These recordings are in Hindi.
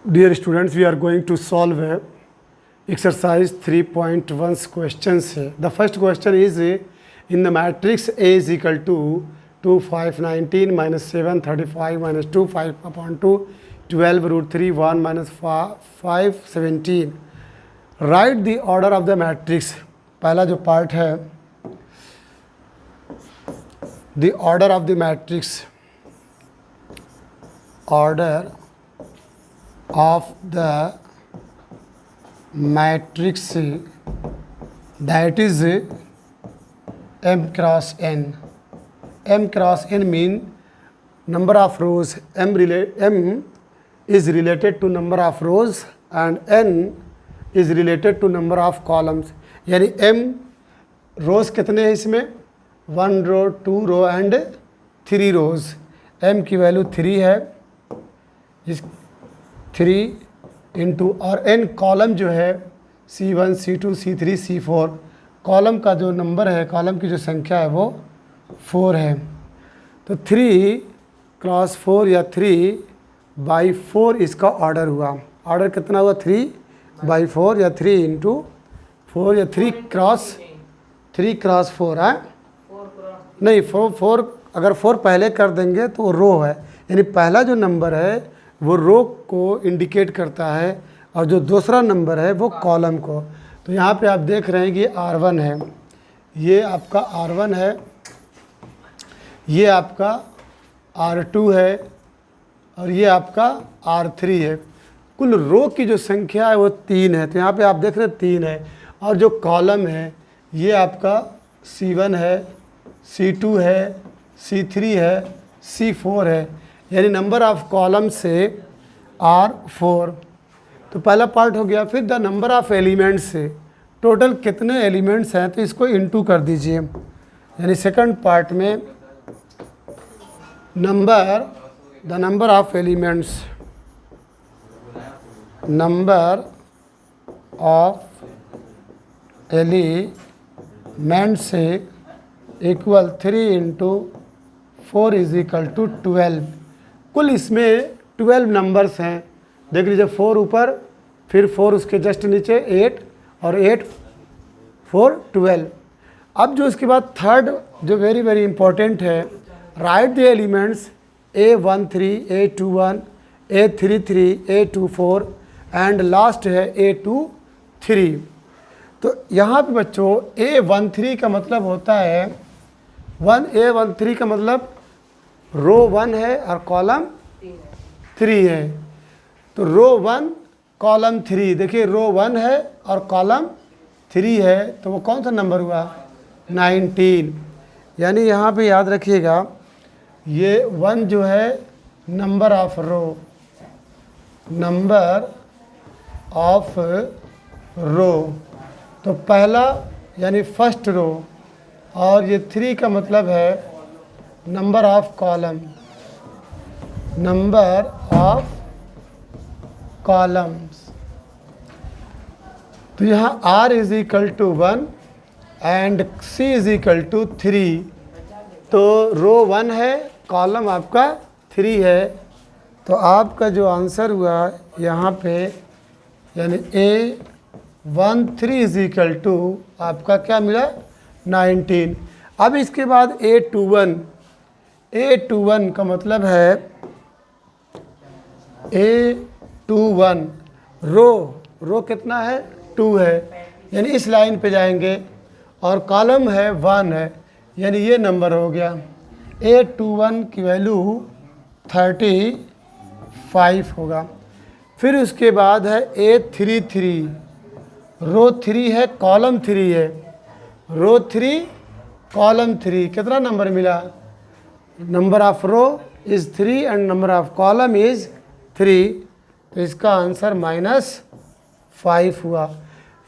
Dear students, we are going to solve exercise 3.1 questions. The first question is in the matrix A is equal to 2, 5, 19 minus 7, 35 minus 2, 5 upon 2, 12 root 3, 1 minus 5, 17. Write the order of the matrix. पहला जो पार्ट है the order of the matrix. Order of the matrix that is m cross n. M cross n mean number of rows. M is related to number of rows and n is related to number of columns. यानी m rows कितने हैं इसमें? 1 row, 2 row and 3 rows. m की वैल्यू 3 है, इस 3 इंटू और n कॉलम जो है C1, C2, C3, C4 column का जो नंबर है, कॉलम की जो संख्या है वो 4 है. तो 3 क्रॉस 4 या 3/4 इसका ऑर्डर हुआ. ऑर्डर कितना हुआ? 3/4 या 3 इंटू 4 या 3 क्रॉस 4 है नहीं 4 अगर 4 पहले कर देंगे तो रो है, यानी पहला जो नंबर है वो रो को इंडिकेट करता है और जो दूसरा नंबर है वो कॉलम को. तो यहाँ पे आप देख रहे हैं कि R1 है, ये आपका R1 है, ये आपका R2 है और ये आपका R3 है. कुल रो की जो संख्या है वो 3 है. तो यहाँ पे आप देख रहे हैं 3 है और जो कॉलम है ये आपका C1 है, C2 है, C3 है, C4 है, यानी नंबर ऑफ कॉलम से R4. तो पहला पार्ट हो गया. फिर द नंबर ऑफ एलिमेंट्स से टोटल कितने एलिमेंट्स हैं तो इसको इनटू कर दीजिए. यानी सेकंड पार्ट में the number of elements, number of elements से equal 3 into 4 is equal to 12. कुल इसमें 12 नंबर्स हैं. देख लीजिए 4 ऊपर, फिर 4 उसके जस्ट नीचे 8 और 8 4 12. अब जो इसके बाद थर्ड जो वेरी वेरी इंपॉर्टेंट है, right the elements A13, A21, A33, A24 and last है A23. तो यहाँ पे बच्चों A13 का मतलब होता है A13 का मतलब रो 1 है और कॉलम 3 है. तो रो 1 कॉलम 3, देखिए रो 1 है और कॉलम 3 है, तो वो कौन सा नंबर हुआ? 19. यानी यहाँ पे याद रखिएगा ये 1 जो है number of row, number of row. तो पहला यानी फर्स्ट रो और ये 3 का मतलब है number of column, number of columns. तो यहाँ R is equal to 1 and C is equal to 3. तो रो 1 है, कॉलम आपका 3 है. तो आपका जो आंसर हुआ यहाँ पे यानी A13 इज इक्वल टू आपका क्या मिला? 19. अब इसके बाद A21 का मतलब है A21 रो कितना है? 2 है, यानी इस लाइन पे जाएंगे और कॉलम है 1 है, यानी ये नंबर हो गया. A21 की वैल्यू 35 होगा. फिर उसके बाद है A33, रो 3 है, कॉलम 3 है, रो 3 कॉलम 3. कितना नंबर मिला? Number of row is 3 and number of column is 3. तो इसका आंसर -5 हुआ.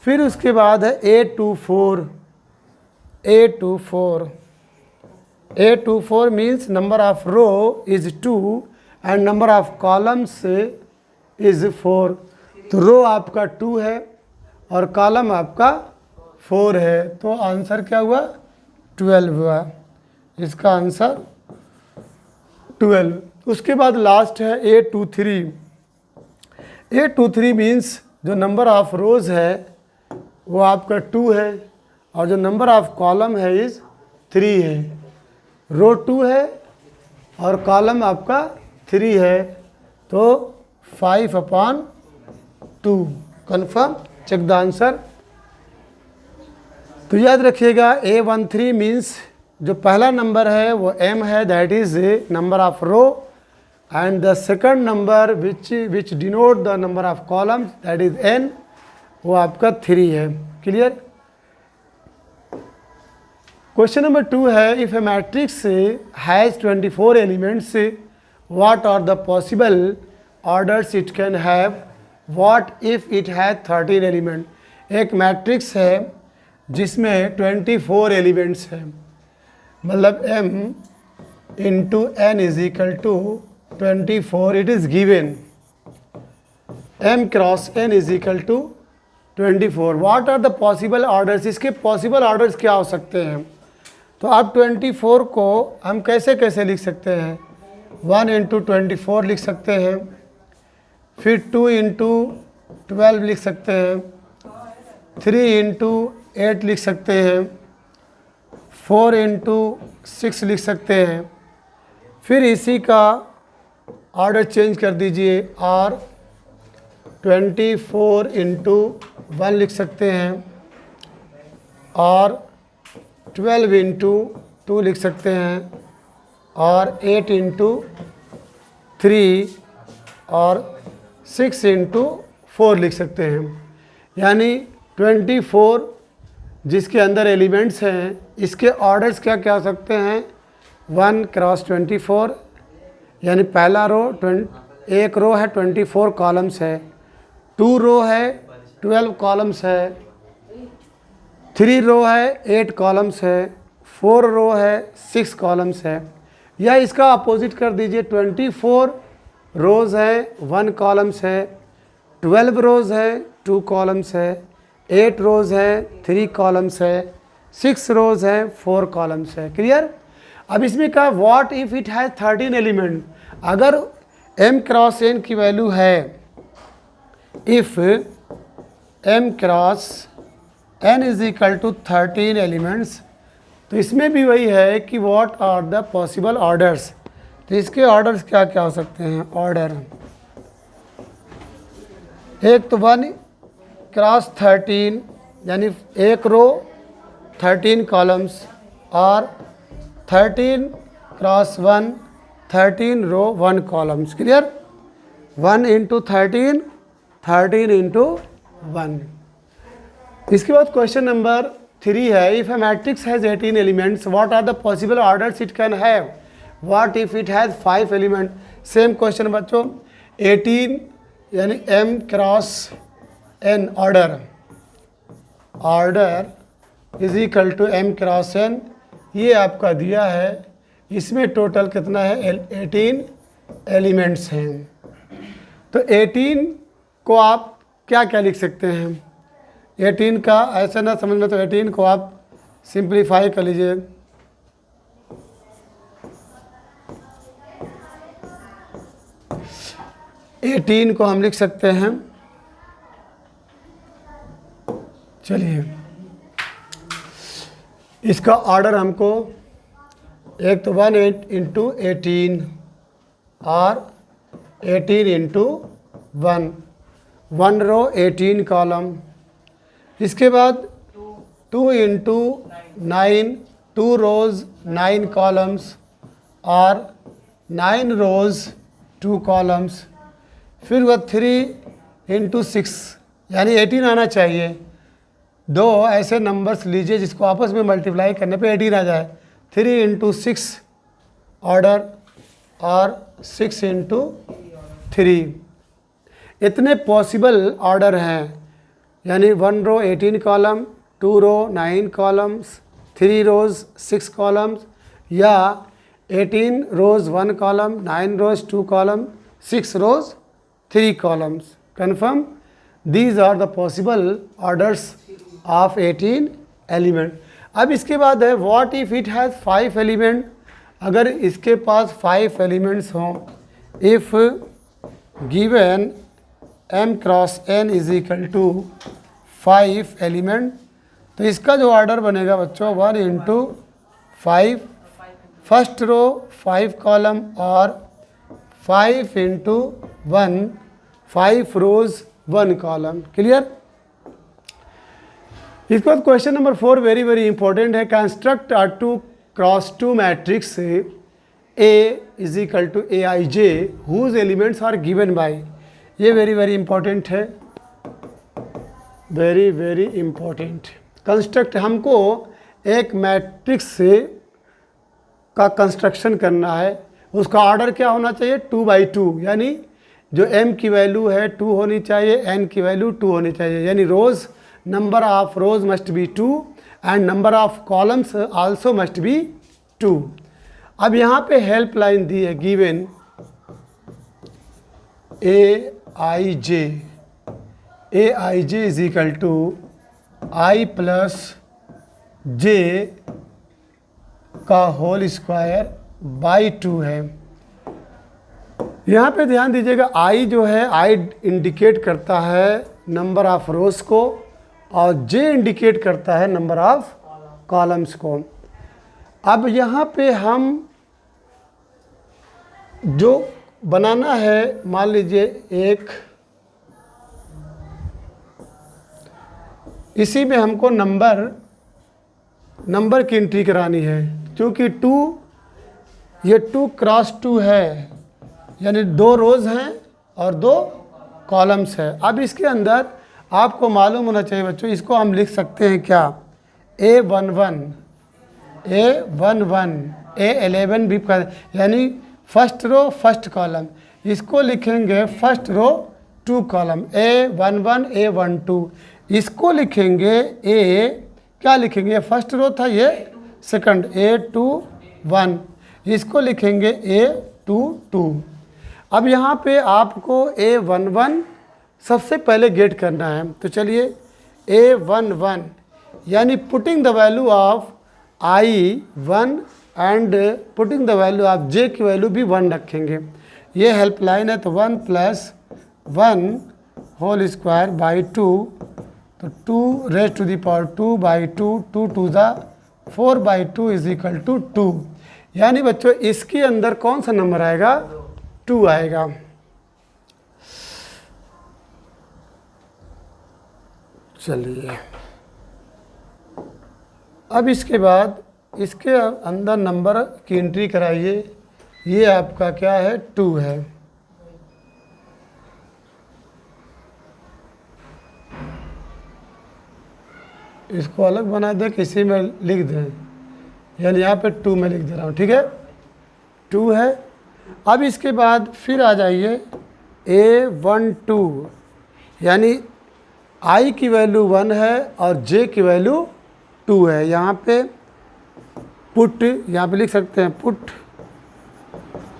फिर उसके बाद है A24 means number of row is 2 and number of columns is 4. तो रो आपका 2 है और कॉलम आपका 4 है. तो आंसर क्या हुआ? 12 हुआ. इसका आंसर 12. उसके बाद लास्ट है A23. A23 मीन्स जो नंबर ऑफ रोज़ है वो आपका 2 है और जो नंबर ऑफ कॉलम है इज़ 3 है। रो 2 है और कॉलम आपका 3 है, तो 5/2 कन्फर्म। Check the answer. तो याद रखिएगा A13 मीन्स जो पहला नंबर है वो m है, that is number of row, and the second number which denote the number of columns that is n, वो आपका 3 है। क्लियर। क्वेश्चन नंबर 2 है, if a matrix has 24 elements what are the possible orders it can have, what if it has 13 element. एक मैट्रिक्स है जिसमें 24 एलिमेंट्स हैं, मतलब m into n is equal to 24, it is given m cross n is equal to 24। What are the possible orders, इसके पॉसिबल ऑर्डर्स क्या हो सकते हैं। तो आप 24 को हम कैसे कैसे लिख सकते हैं, 1 इंटू 24 लिख सकते हैं, फिर 2 इंटू 12 लिख सकते हैं, 3 इंटू 8 लिख सकते हैं, 4 इंटू 6 लिख सकते हैं। फिर इसी का ऑर्डर चेंज कर दीजिए और 24 इंटू 1 लिख सकते हैं और 12 इंटू 2 लिख सकते हैं और 8 इंटू 3 और 6 इंटू 4 लिख सकते हैं। यानी 24 जिसके अंदर एलिमेंट्स हैं, इसके ऑर्डर्स क्या क्या हो सकते हैं, 1 क्रॉस 24, यानी पहला रो एक रो है 24 कॉलम्स है, 2 रो है 12 कॉलम्स है, 3 रो है 8 कॉलम्स है, 4 रो है 6 कॉलम्स है। या इसका अपोजिट कर दीजिए, 24 रोज़ है 1 कॉलम्स है, 12 रोज़ है 2 कॉलम्स है, 8 रोज़ है 3 कॉलम्स है, 6 रोज़ है 4 कॉलम्स है। क्लियर। अब इसमें कहा what if it has 13 element. अगर m क्रॉस n की वैल्यू है, if m cross n is equal to 13 elements, तो इसमें भी वही है कि what are the possible orders. तो इसके ऑर्डर्स क्या क्या हो सकते हैं। ऑर्डर एक तो 1 क्रॉस 13, यानी एक रो 13 कॉलम्स, और 13 cross 1 13 row 1 columns. Clear. 1 into 13, 13 into 1। इसके बाद क्वेश्चन नंबर 3 है, if a matrix has 18 elements what are the possible orders it can have, what if it has 5 element. Same question बच्चों, 18 यानी m cross n order is equal to m cross n, ये आपका दिया है। इसमें टोटल कितना है, 18 एलिमेंट्स हैं। तो 18 को आप क्या क्या लिख सकते हैं। 18 का ऐसा ना समझ में, तो 18 को आप सिंप्लीफाई कर लीजिए। एटीन को हम लिख सकते हैं, चलिए इसका ऑर्डर हमको, एक तो 1 इंटू 18 और 18 इंटू 1 रो 18 कॉलम। इसके बाद 2 इंटू 9, 2 रोज़ 9 कॉलम्स और 9 रोज़ 2 कॉलम्स। फिर वह 3 इंटू 6, यानी 18 आना चाहिए। दो ऐसे नंबर्स लीजिए जिसको आपस में मल्टीप्लाई करने पे 18 आ जाए। 3 इंटू 6 ऑर्डर और 6 इंटू 3, इतने पॉसिबल ऑर्डर हैं। यानी 1 रो 18 कॉलम, 2 रो 9 कॉलम्स, 3 रोज़ 6 कॉलम्स, या 18 रोज़ 1 column, 9 rose 2 column, 6 rose 3 columns. Confirm? These are the possible orders of 18 element. अब इसके बाद है what if it has 5 element। अगर इसके पास 5 elements हों, if given m cross n is equal to 5 element. तो इसका जो ऑर्डर बनेगा बच्चों 1 इंटू 5, फर्स्ट रो 5 कॉलम और 5 इंटू 1, 5 रोज 1 कॉलम। क्लियर। इसके बाद question number 4 very very important है। Construct a 2 cross 2 matrix A is equal to a i j whose elements are given by. ये वेरी वेरी इंपॉर्टेंट है, वेरी वेरी इंपॉर्टेंट। कंस्ट्रक्ट, हमको एक मैट्रिक्स से का कंस्ट्रक्शन करना है, उसका ऑर्डर क्या होना चाहिए 2 बाई 2, यानी जो m की वैल्यू है 2 होनी चाहिए, n की वैल्यू 2 होनी चाहिए, यानी rows number of rows must be 2 and number of columns also must be 2। अब यहाँ पे हेल्प लाइन दी है given a i j is equal to i plus j का होल स्क्वायर बाई 2 है। यहाँ पे ध्यान दीजिएगा, आई जो है आई इंडिकेट करता है नंबर ऑफ रोज को और जे इंडिकेट करता है नंबर ऑफ कॉलम्स को। अब यहाँ पे हम जो बनाना है, मान लीजिए एक, इसी में हमको नंबर की एंट्री करानी है, क्योंकि 2 ये 2 क्रॉस 2 है, यानी 2 रोज हैं और 2 कॉलम्स है। अब इसके अंदर आपको मालूम होना चाहिए बच्चों, इसको हम लिख सकते हैं क्या, A11 A11 भी कर, यानी फर्स्ट रो फर्स्ट कॉलम, इसको लिखेंगे first row 2 column A11 A12, इसको लिखेंगे क्या लिखेंगे, फर्स्ट रो था ये सेकंड A21, इसको लिखेंगे A22। अब यहाँ पे आपको A11 सबसे पहले गेट करना है, तो चलिए A11 यानी putting the value of I1 and putting the value of J की वैल्यू भी 1 रखेंगे। ये हेल्प लाइन है, तो 1 + 1 होल स्क्वायर बाई 2, तो 2 raise to the power 2 by 2, 2 to the 4 by 2 is equal to 2। यानी बच्चों इसके अंदर कौन सा नंबर आएगा, 2 आएगा। चलिए अब इसके बाद इसके अंदर नंबर की एंट्री कराइए, ये आपका क्या है 2 है। इसको अलग बना दे, किसी में लिख दें, यानी यहाँ पे 2 में लिख दे रहा हूँ, ठीक है 2 है। अब इसके बाद फिर आ जाइए A12, यानी I की वैल्यू 1 है और J की वैल्यू 2 है। यहाँ पे पुट, यहाँ पे लिख सकते हैं put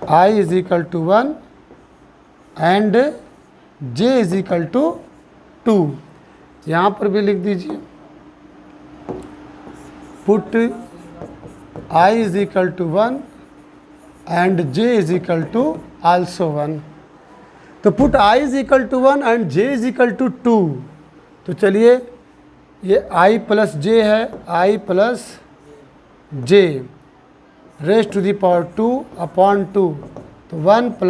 I is equal to 1 and J is equal to 2, यहाँ पर भी लिख दीजिए put I is equal to 1 and J is equal to also 1। तो put I is equal to 1 and J is equal to 2, तो चलिए ये I प्लस J है, I plus J raise to the power 2 upon 2, तो 1 +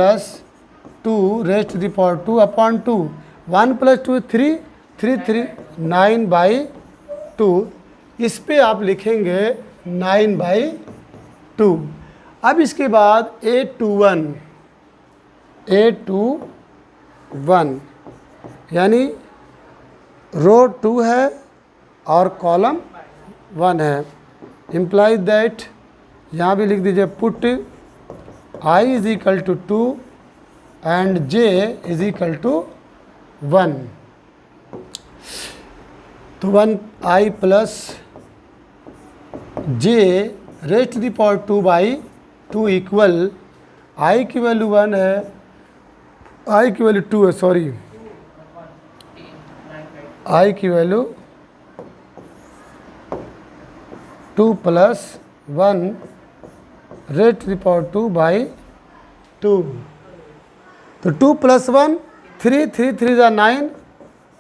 2 raise to the power 2 upon 2, 1 + 2 3, 3 9 by 2, इस पे आप लिखेंगे 9 बाई 2। अब इसके बाद A21 यानी रो 2 है और कॉलम 1 है, इम्प्लाइज दैट, यहाँ भी लिख दीजिए put I is equal to 2 and J is equal to 1, तो 1 I plus J raise to the power 2 by 2 equal I की वैल्यू 1 है, I की वैल्यू 2 है, सॉरी I की value 2 + 1 raise to the power 2 by 2, तो 2 + 1 3 3 3 ज़ा 9,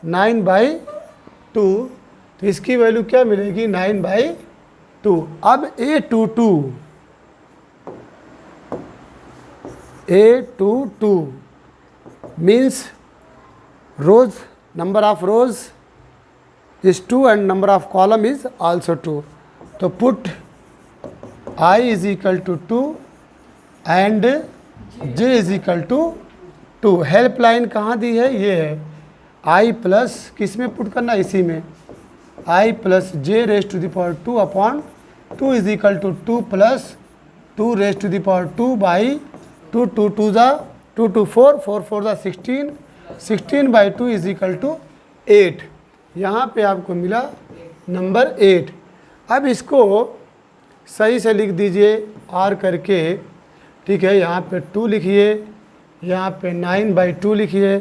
9/2, तो इसकी वैल्यू क्या मिलेगी 9/2। अब A22 means rows, number of rows is 2 and number of column is also 2. तो put I is equal to 2 and J is equal to 2. Helpline कहाँ दी है, ये है I प्लस किस में पुट करना, इसी में I plus J raise to the power 2 upon 2 is equal to 2 plus 2 raise to the power 2 by 2, 2 2 ज़ा 2 2 4, 4 4 ज़ा 16, 16/2 इज इक्वल टू 8। यहाँ पे आपको मिला नंबर 8। अब इसको सही से लिख दीजिए R करके, ठीक है। यहाँ पे 2 लिखिए, यहाँ पे 9/2 लिखिए,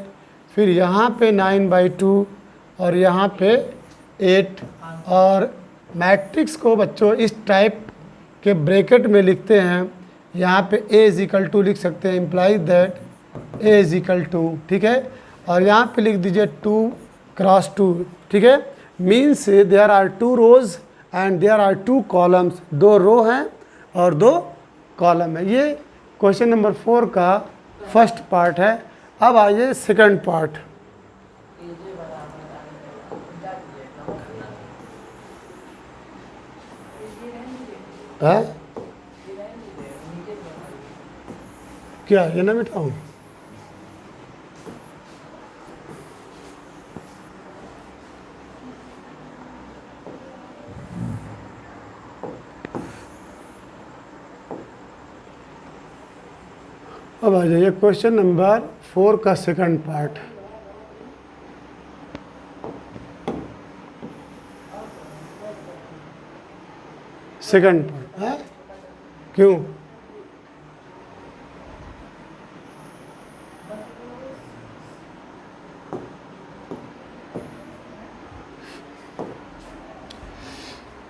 फिर यहाँ पे 9/2 और यहाँ पे 8। और मैट्रिक्स को बच्चों इस टाइप के ब्रैकेट में लिखते हैं। यहाँ पे A इज इक्वल टू लिख सकते हैं, implies that A is equal to, ठीक है। और यहाँ पे लिख दीजिए 2 क्रॉस 2, ठीक है। Means there are 2 rows and there are 2 columns, 2 row हैं और 2 कॉलम है। ये क्वेश्चन नंबर 4 का फर्स्ट पार्ट है। अब आइए सेकंड पार्ट। है क्या, ये ना मिटाऊँ? अब आ जाइए क्वेश्चन नंबर 4 का सेकंड पार्ट। सेकंड पार्ट है क्यों?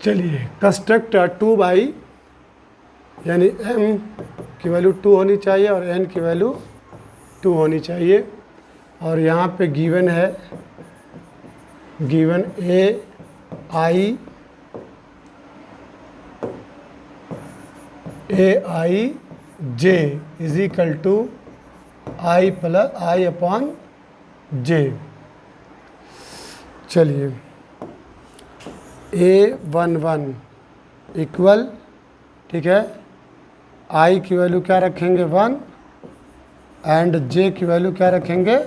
चलिए, कंस्ट्रक्ट 2 बाई, यानी m की वैल्यू 2 होनी चाहिए और n की वैल्यू 2 होनी चाहिए। और यहाँ पे गिवन है, given ai j is equal to i plus i upon j। चलिए, A11 इक्वल, ठीक है, I की वैल्यू क्या रखेंगे 1 एंड J की वैल्यू क्या रखेंगे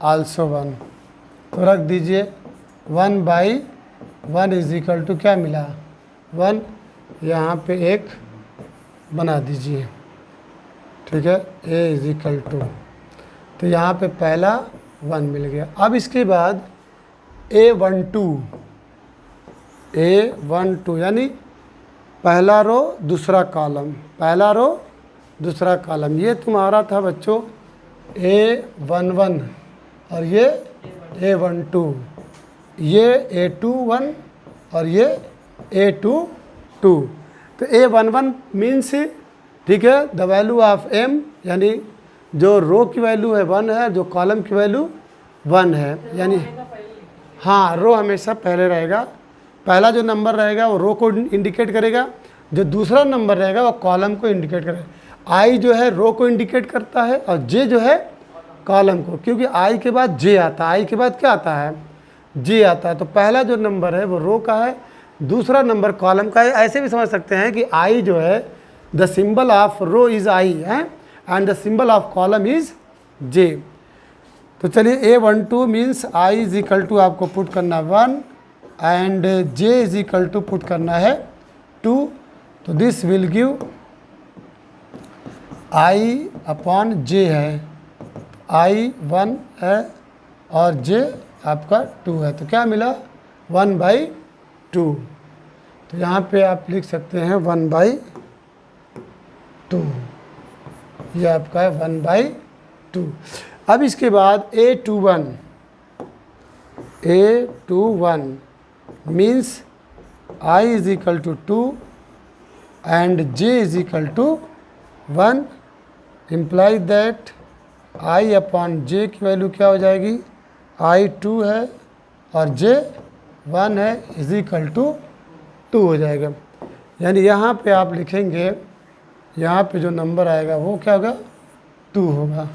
आल्सो 1। तो रख दीजिए 1/1 इज इक्वल टू क्या मिला 1, यहाँ पे एक बना दीजिए, ठीक है, A इज इक्वल टू, तो यहाँ पे पहला 1 मिल गया। अब इसके बाद A12 यानी पहला रो दूसरा कॉलम, पहला रो दूसरा कॉलम, ये तुम्हारा था बच्चों A11 और ये A12, ये A21 और ये A22। तो A11 मीन्स, ठीक है, द वैल्यू ऑफ M, यानी जो रो की वैल्यू है 1 है, जो कॉलम की वैल्यू 1 है, यानी हाँ, रो हमेशा पहले रहेगा। पहला जो नंबर रहेगा वो रो को इंडिकेट करेगा, जो दूसरा नंबर रहेगा वो कॉलम को इंडिकेट करेगा। आई जो है रो को इंडिकेट करता है और जे जो है कॉलम को, क्योंकि आई के बाद जे आता है, आई के बाद क्या आता है जे आता है। तो पहला जो नंबर है वो रो का है, दूसरा नंबर कॉलम का है। ऐसे भी समझ सकते हैं कि आई जो है the symbol of row is i है and the symbol of column is j. तो चलिए A12 means i is equal to आपको पुट करना 1 and J is equal to put करना है 2। तो this will give I upon J है, I 1 है और J आपका 2 है, तो क्या मिला 1/2। तो यहाँ पे आप लिख सकते हैं 1/2, ये आपका है 1/2। अब इसके बाद A21 means I is equal to 2 and J is equal to 1, implies that i upon j की वैल्यू क्या हो जाएगी, आई 2 है और जे 1 है, इज इक्वल टू 2 हो जाएगा। यानी यहाँ पे आप लिखेंगे, यहाँ पे जो नंबर आएगा वो क्या होगा, 2 होगा।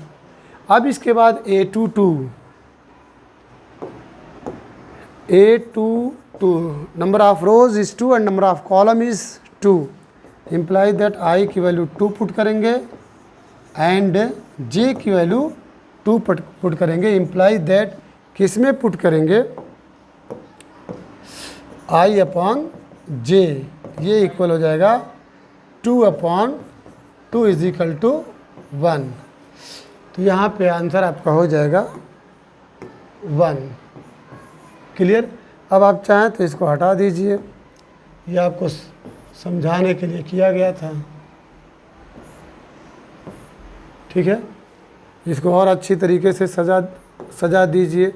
अब इसके बाद A22 number of rose is 2 and number of column is 2, implies that I की वैल्यू 2 पुट करेंगे एंड जे की वैल्यू 2 पुट करेंगे, इम्प्लाइज दैट किस में पुट करेंगे, आई अपॉन जे, ये इक्वल हो जाएगा 2 अपॉन 2 इज इक्वल टू 1। तो यहाँ पे आंसर आपका हो जाएगा 1। क्लियर। अब आप चाहें तो इसको हटा दीजिए, ये आपको समझाने के लिए किया गया था, ठीक है। इसको और अच्छी तरीके से सजा दीजिए।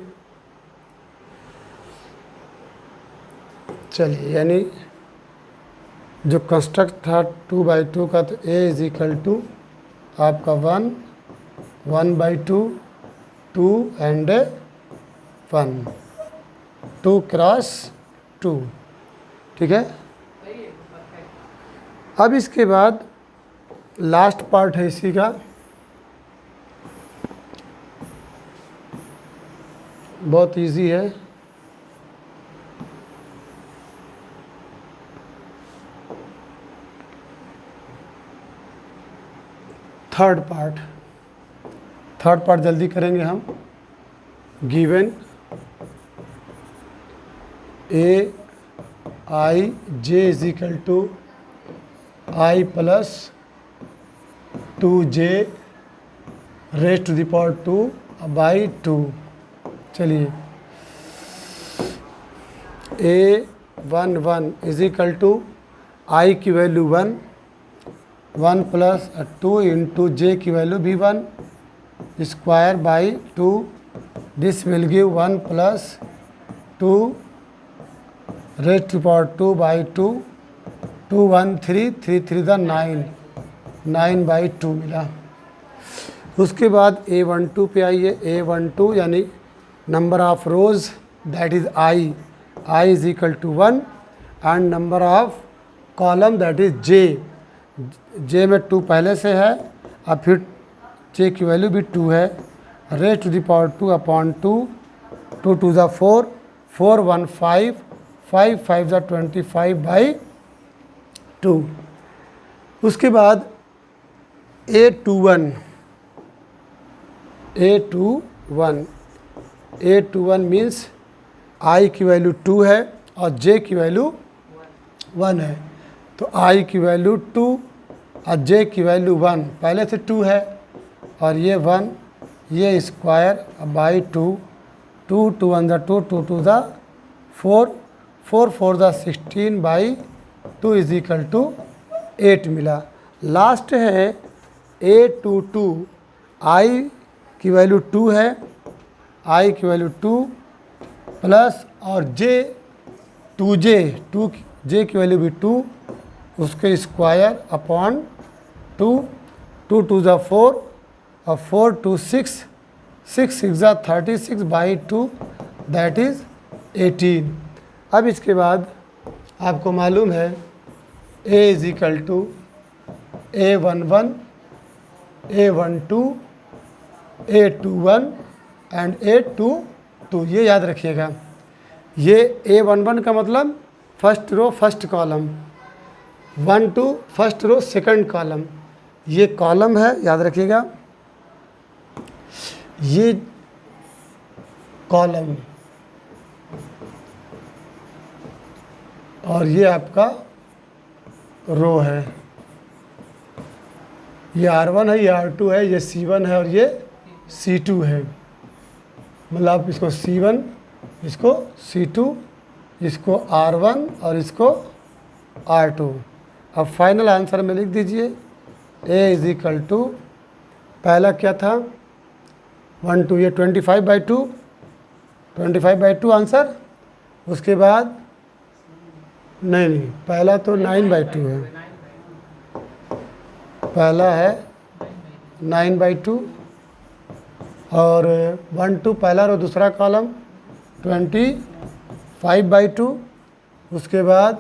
चलिए, यानी जो कंस्ट्रक्ट था 2/2 का, तो a इज इक्वल टू आपका 1, 1/2, 2 एंड 1, 2 क्रॉस 2, ठीक है। अब इसके बाद लास्ट पार्ट है इसी का, बहुत इजी है। थर्ड पार्ट जल्दी करेंगे हम। Given a i j is equal to i plus 2j raise to the power 2 by 2। चलिए, A11 इज इक्वल टू आई की वैल्यू 1, 1 प्लस 2 इंटू जे की वैल्यू भी 1 square by 2, this will give 1 plus 2 raise to power 2 by 2, 2 1 3 3 3 the 9, 9/2 मिला। उसके बाद A12 पे आइए। A12 यानी number of rows that is i is equal to 1 and number of column that is j में 2 पहले से है और फिर जे की वैल्यू भी 2 है, raise to the power 2 upon 2, 2 2 ज़ा 4, 4 1 5, 5 5 ज़ा 25/2। उसके बाद A21 मीन्स आई की वैल्यू 2 है और जे की वैल्यू 1 है, तो आई की वैल्यू 2 और जे की वैल्यू 1, पहले से 2 है और ये 1, ये स्क्वायर बाई 2, 2 2 1 ज़ा 2, 2 2 ज़ा 4, 4 4 ज़ा 16/2 इज इक्वल टू 8 मिला। लास्ट है A22, आई की वैल्यू 2 है, आई की वैल्यू 2 प्लस और जे की वैल्यू भी 2, उसके स्क्वायर अपॉन 2, 2 2 ज़ा 4 और 4 2 6, 6 6 ज़ा 36/2 दैट इज़ 18। अब इसके बाद आपको मालूम है A is equal to A11, A12, A21 and A22, ये याद रखिएगा। ये A11 का मतलब first row first column, 1 2 first row second column, ये कॉलम है, याद रखिएगा। ये कॉलम और ये आपका रो है, ये R1 है, ये R2 है, ये C1 है और ये C2 है। मतलब आप इसको C1, इसको C2, इसको R1 और इसको R2। अब फाइनल आंसर में लिख दीजिए A इज इक्वल टू, पहला क्या था 1 2, ये 25/2, 25/2 आंसर। उसके बाद नहीं, पहला तो 9/2 है, पहला है 9/2, और 1 2 पहला रो दूसरा कॉलम 25/2, उसके बाद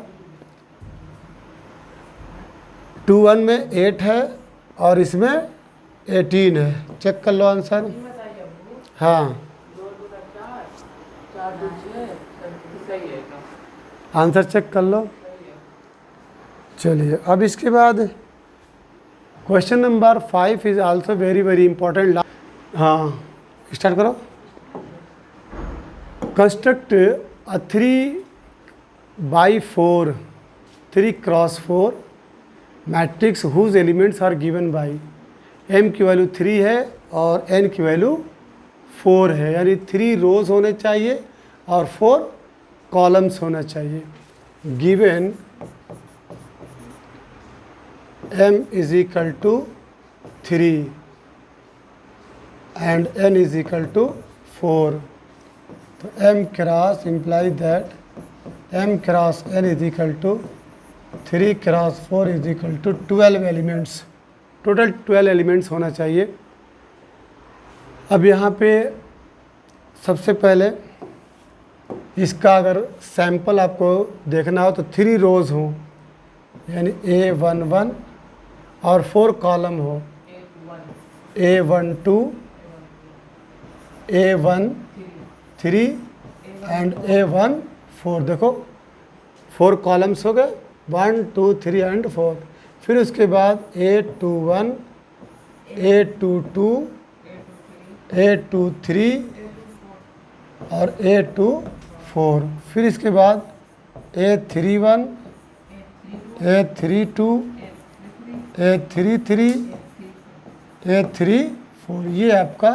2 1 में 8 है और इसमें 18 है। चेक कर लो आंसर। हाँ, आंसर चेक कर लो। चलिए, अब इसके बाद question number 5 is also very very important. हाँ, स्टार्ट करो। Construct a 3/4 3x4 matrix whose elements are given by. m की वैल्यू 3 है और n की वैल्यू 4 है, यानी 3 रोज होने चाहिए और 4 कॉलम्स होना चाहिए। Given m is equal to 3 and n is equal to 4, तो m cross imply that m cross n is equal to 3 cross 4 is equal to 12 elements. Total 12 elements होना चाहिए। अब यहाँ पे सबसे पहले इसका अगर सैंपल आपको देखना हो तो 3 रोज़ हों, यानी A11 और 4 कॉलम हो, A12 A13 एंड A14। देखो 4 कॉलम्स हो गए, 1 2 3 एंड 4। फिर उसके बाद A21 A22 A23 और A24। फिर इसके बाद A31 A32 A33 A34। ये आपका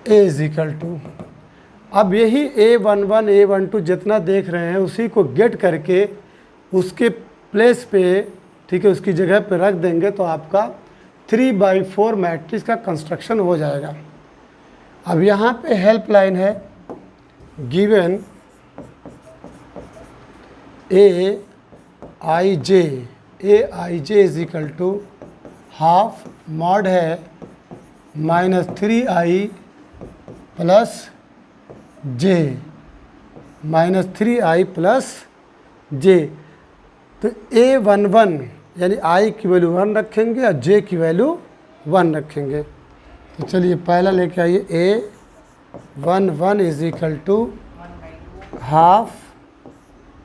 A इज इक्वल टू। अब यही A11 A12 जितना देख रहे हैं उसी को गेट करके उसके प्लेस पे, ठीक है, उसकी जगह पे रख देंगे तो आपका 3/4 मैट्रिक्स का कंस्ट्रक्शन हो जाएगा। अब यहाँ पे हेल्पलाइन है, given AIJ is equal to half mod है -3i plus j -3i plus j। तो A11 यानी i की वैल्यू 1 रखेंगे और j की वैल्यू 1 रखेंगे। तो चलिए पहला लेके आइए, A11 is equal to half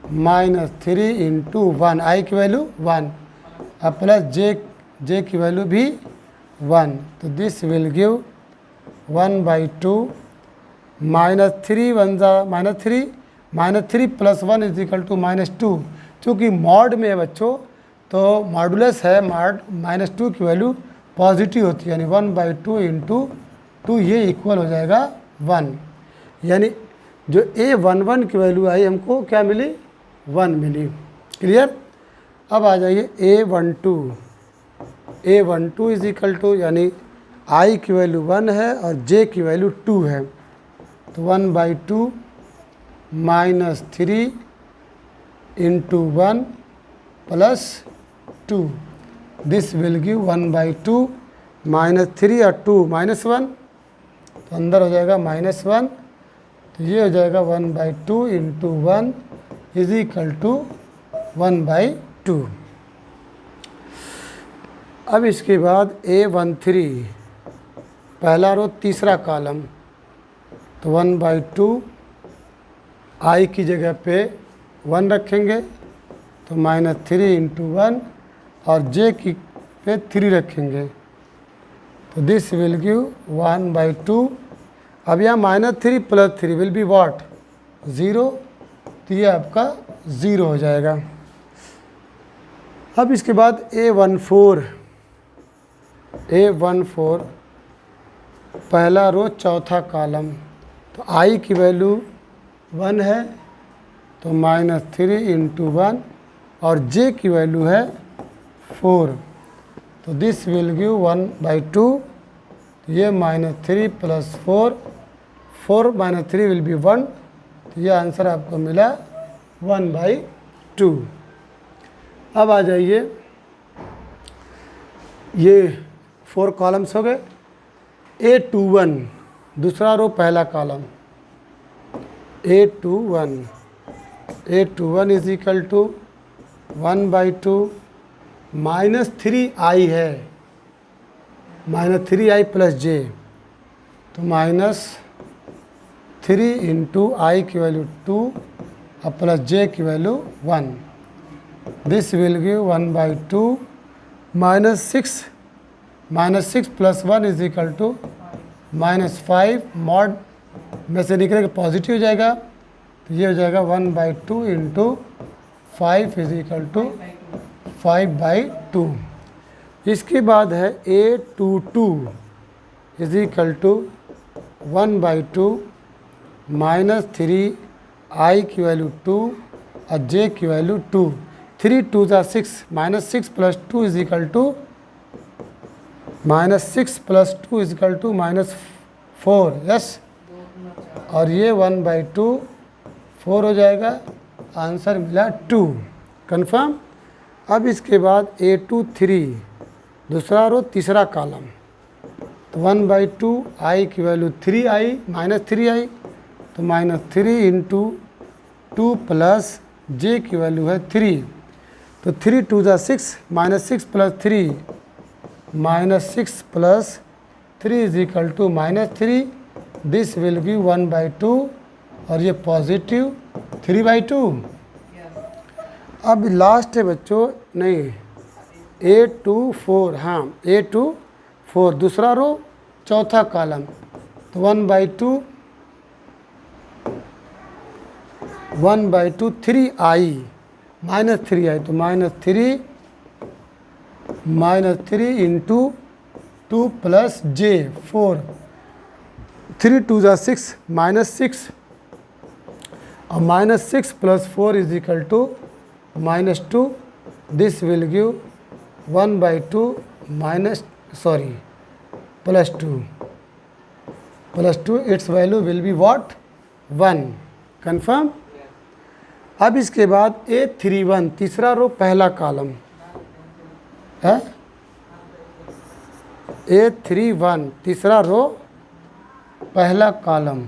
-3 into 1, i की वैल्यू 1 और प्लस j की वैल्यू भी 1। तो this will give 1/2 -3 1 -3 plus 1 is equal to -2। चूँकि मॉड में है बच्चों तो मॉडुलस है, -2 की वैल्यू पॉजिटिव होती है, यानी 1/2 इंटू 2 ये इक्वल हो जाएगा 1। यानी जो A11 की वैल्यू आई हमको क्या मिली, 1 मिली। क्लियर। अब आ जाइए A12 इज इक्वल टू, यानी i की वैल्यू 1 है और j की वैल्यू 2 है, तो 1/2 -3 into 1 plus 2। This will give 1/2 -3 और 2 -1, तो अंदर हो जाएगा -1, तो ये हो जाएगा 1/2 इंटू 1 इज इक्वल टू 1/2। अब इसके बाद A13 पहला रो तीसरा कॉलम, तो 1/2 i की जगह पे 1 रखेंगे तो -3 इंटू 1 और j की पे 3 रखेंगे, तो दिस विल गिव 1/2। अब यहाँ -3 प्लस 3 विल बी व्हाट, 0, तो ये आपका 0 हो जाएगा। अब इसके बाद A14 पहला रो चौथा कॉलम, तो i की वैल्यू 1 है तो -3 इंटू 1 और j की वैल्यू है 4, तो दिस विल गिव 1/2। ये -3 प्लस 4 -3 विल बी 1, तो ये आंसर आपको मिला 1/2। अब आ जाइए, ये 4 कॉलम्स हो गए। A21 दूसरा रो पहला column, A21 is equal to 1/2 -3i है, -3i प्लस j, तो -3 इंटू आई की वैल्यू 2 और प्लस j की value 1, this will give 1/2 -6 plus 1 is equal to -5, mod में से निकलेगा पॉजिटिव हो जाएगा, तो ये हो जाएगा 1/2 इंटू 5 इज इक्वल टू 5/2। इसके बाद है A22 is equal to 1/2 -3i की वैल्यू 2 और j की value 2, 3 2 6, -6 plus 2 is equal to -6 plus 2 is equal to -4, yes, और ये 1/2 4 हो जाएगा, आंसर मिला 2, कन्फर्म। अब इसके बाद A23 दूसरा रो तीसरा कॉलम, तो 1/2 आई की वैल्यू 3i -3i, तो -3 इंटू 2 प्लस j की वैल्यू है 3, तो 3 2 6, -6 plus 3, -6 plus 3 is equal to -3, this will be 1/2 और ये पॉजिटिव 3/2। अब लास्ट है बच्चों, नहीं A24, हाँ A24 दूसरा रो चौथा कॉलम, तो 1/2 3i -3i, तो -3 इंटू 2 प्लस j 4, 3 2 6, -6 और -6 plus 4 is equal to -2, this will give 1/2 plus 2, it's value will be what 1, confirm. अब इसके बाद A31 तीसरा रो पहला कॉलम है, A31 तीसरा रो पहला कॉलम,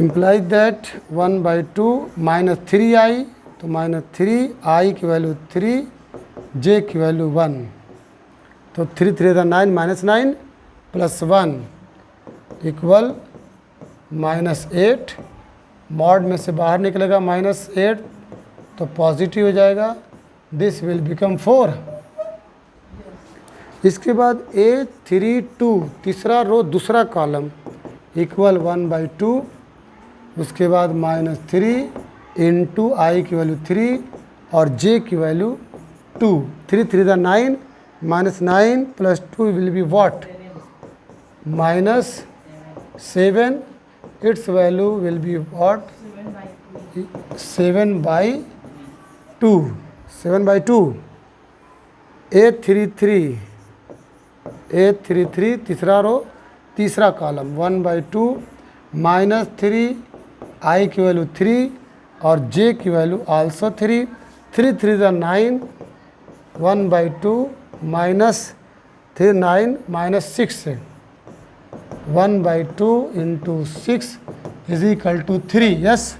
implies that 1/2 -3i, तो -3i की वैल्यू 3, j की वैल्यू 1, तो 3 3 9, -9 प्लस 1 इक्वल -8, मॉड में से बाहर निकलेगा -8, तो पॉजिटिव हो जाएगा, दिस विल बिकम 4। इसके बाद A32 तीसरा रो दूसरा कॉलम इक्वल 1/2, उसके बाद -3 इंटू आई की वैल्यू 3 और j की value 2, 3 3 9, -9 plus 2 will be what -7, it's value will be what 7/2। A33 तीसरा रो तीसरा कॉलम 1/2 -3 आई की वैल्यू 3 और j की value also 3, 3 3 9, 1/2 -3 9 -6, 1/2 into 6 is equal to 3, yes.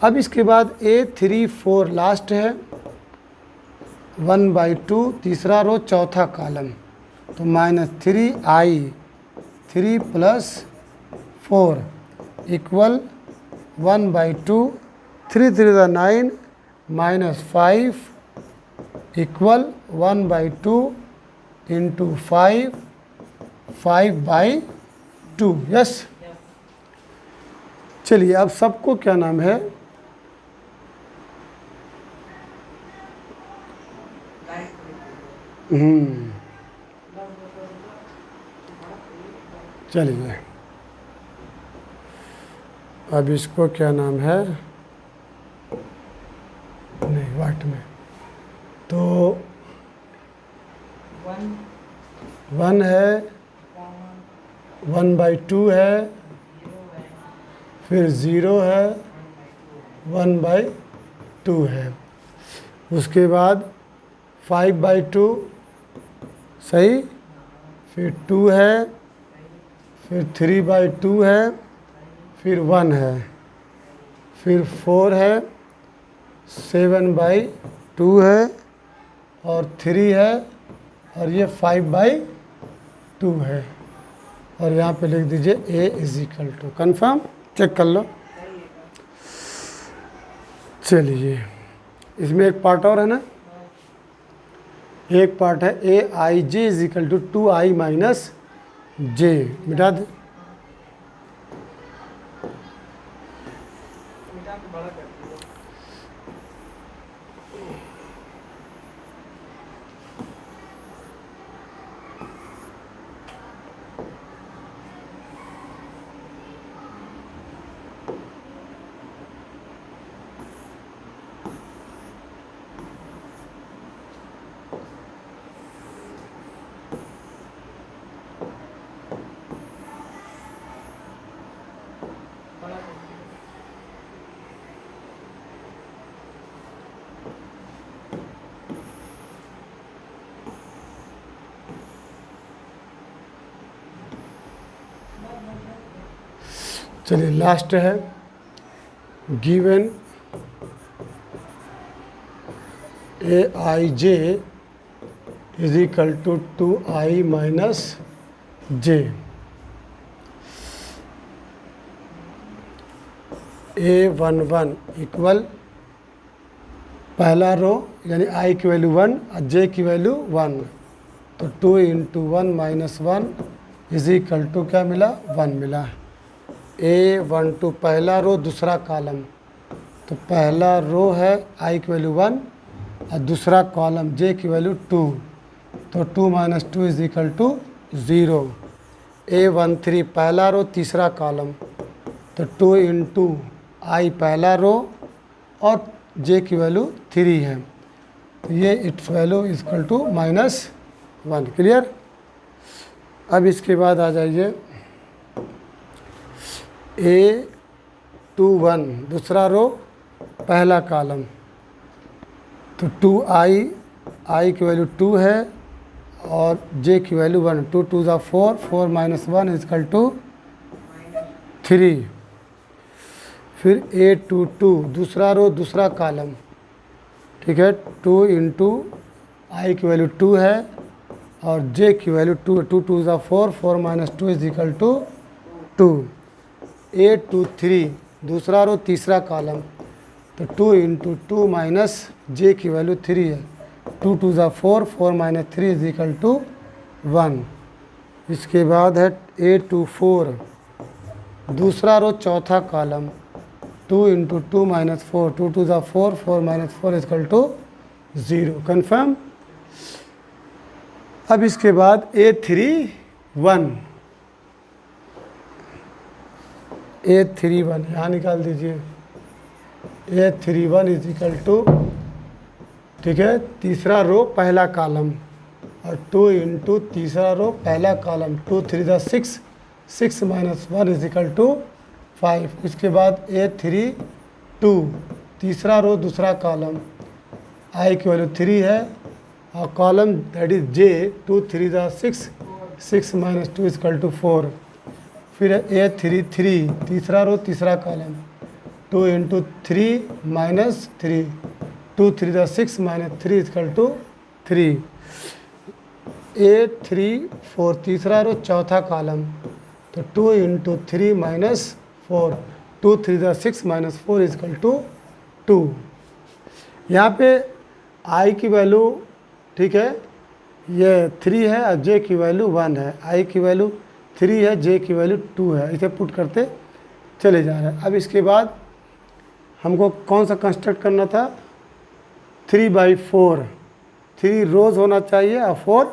अब इसके बाद A34 लास्ट है, 1/2 तीसरा रो चौथा कॉलम, तो -3i 3 plus 4 equal 1/2, 3 3 9 -5 equal 1/2 into 5, 5/2, yes. चलिए अब सबको क्या नाम है, चलिए अब इसको क्या नाम है, नहीं वाट में, तो 1 है, 1/2 है, फिर 0 है, 1/2 है, उसके बाद 5/2 सही, फिर 2 है, फिर 3/2 है, फिर 1 है, फिर 4 है, 7/2 है, और 3 है, और ये 5/2 है। और यहाँ पे लिख दीजिए A = कन्फर्म। चेक कर लो। चलिए, इसमें एक पार्ट और है ना, एक पार्ट है AIJ = 2I - J। मिटा दे। चलिए, लास्ट है given AIJ = 2I - J। A11 equal पहला रो यानी I की वैल्यू 1 और J की वैल्यू 1, तो 2 × 1 - 1 = क्या मिला, 1 मिला। A12 पहला रो दूसरा कॉलम, तो पहला रो है I की वैल्यू 1 और दूसरा कॉलम J की वैल्यू 2, तो 2 - 2 = 0। A13 पहला रो तीसरा कॉलम, तो 2 × I पहला रो और J की वैल्यू 3 है, तो ये इट्स वैल्यू = -1। क्लियर। अब इसके बाद आ जाइए A21 दूसरा रो पहला कॉलम, तो 2I की वैल्यू 2 है और J की वैल्यू 1, 2 × 2 = 4, 4 - 1 = 3। फिर A22 दूसरा रो दूसरा कॉलम, ठीक है, 2 × I की वैल्यू 2 है और J की वैल्यू 2, 2 × 2 = 4, 4 - 2 = 2। A23 दूसरा रो तीसरा कॉलम, तो 2 × 2 - J की वैल्यू 3 है, 2 × 2 = 4, 4 - 3 = 1। इसके बाद है A24 दूसरा रो चौथा कॉलम, 2 × 2 - 4, 2 × 2 = 4, 4 - 4 = 0। कन्फर्म। अब इसके बाद A31 यहाँ निकाल दीजिए। A31 = ठीक है, तीसरा रो पहला कॉलम और 2 × तीसरा रो पहला कॉलम, 2 × 3 = 6, 6 - 1 = 5। इसके बाद A32 तीसरा रो दूसरा कॉलम, I की वैल्यू 3 है और कॉलम दैट इज J, 2 × 3 = 6, 6 - 2 = 4। फिर A33 तीसरा रो तीसरा कॉलम, 2 × 3 - 3, 2 × 3 = 6 - 3 = 3। A34 तीसरा रो चौथा कॉलम, तो 2 × 3 - 4, 2 × 3 = 6 - 4 = 2। यहाँ पे I की वैल्यू, ठीक है, ये 3 है और J की वैल्यू 1 है। I की वैल्यू 3 है, J की वैल्यू 2 है। इसे पुट करते चले जा रहे हैं। अब इसके बाद हमको कौन सा कंस्ट्रक्ट करना था, 3/4, 3 रोज होना चाहिए और 4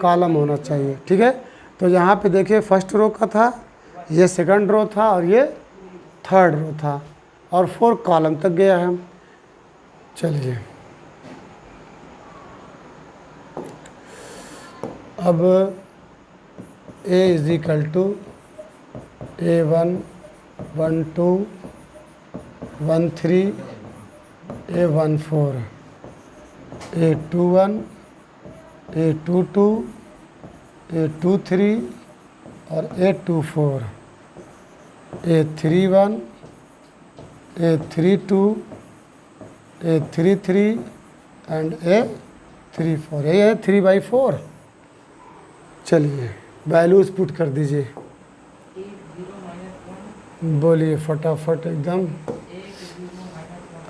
कॉलम होना चाहिए। ठीक है, तो यहाँ पे देखिए फर्स्ट रो का था, ये सेकंड रो था और ये थर्ड रो था और 4 कॉलम तक गया है। चलिए, अब A = A1, 1, 2, 1, 3, A14, A21, A22, A23 और A24, A31, A32, A33 and A34। ये है 3/4। चलिए वैल्यूज पुट कर दीजिए, बोलिए फटाफट एकदम।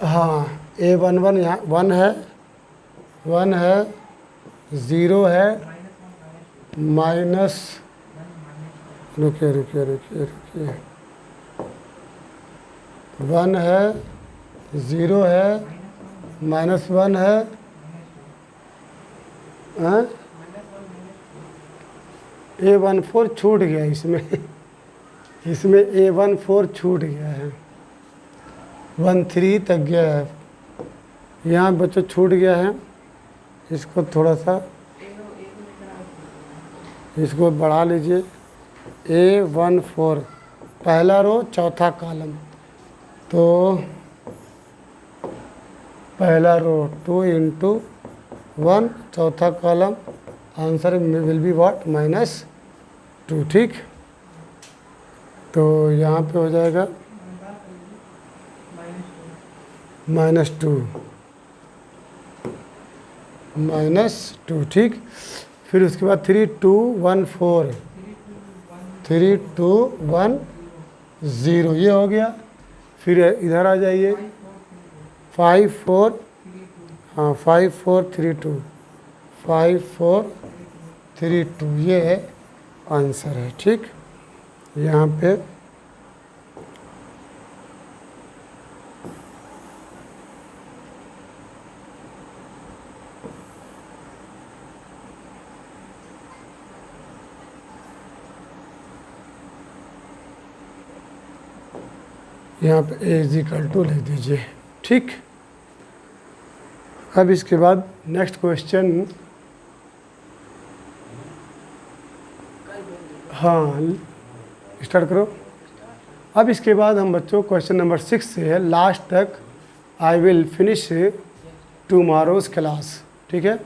हाँ, A11 यहाँ 1 है, 1 है, 0 है, माइनस, रुकिए रुकिए रुकिए रुकिए, 1 है, 0 है, -1 है, हाँ? A14 छूट गया इसमें इसमें A14 छूट गया है, 13 तक गया है, यहाँ बच्चों छूट गया है। इसको थोड़ा सा इसको बढ़ा लीजिए। A14 पहला रो चौथा कॉलम, तो पहला रो 2 × 1 चौथा column, answer will be what -2। ठीक, तो यहाँ पे हो जाएगा -2। ठीक, फिर उसके बाद 3 2 1 4, 3 2 1 0, ये हो गया। फिर इधर आ जाइए, 5 4, हाँ 5 4 3 2, 5 4 3 2, ये है आंसर है। ठीक, यहाँ पे A लिख दीजिए। ठीक, अब इसके बाद नेक्स्ट क्वेश्चन, हाँ स्टार्ट करो। अब इसके बाद हम बच्चों क्वेश्चन नंबर 6 से लास्ट तक आई विल फिनिश टुमारोज़ क्लास। ठीक है।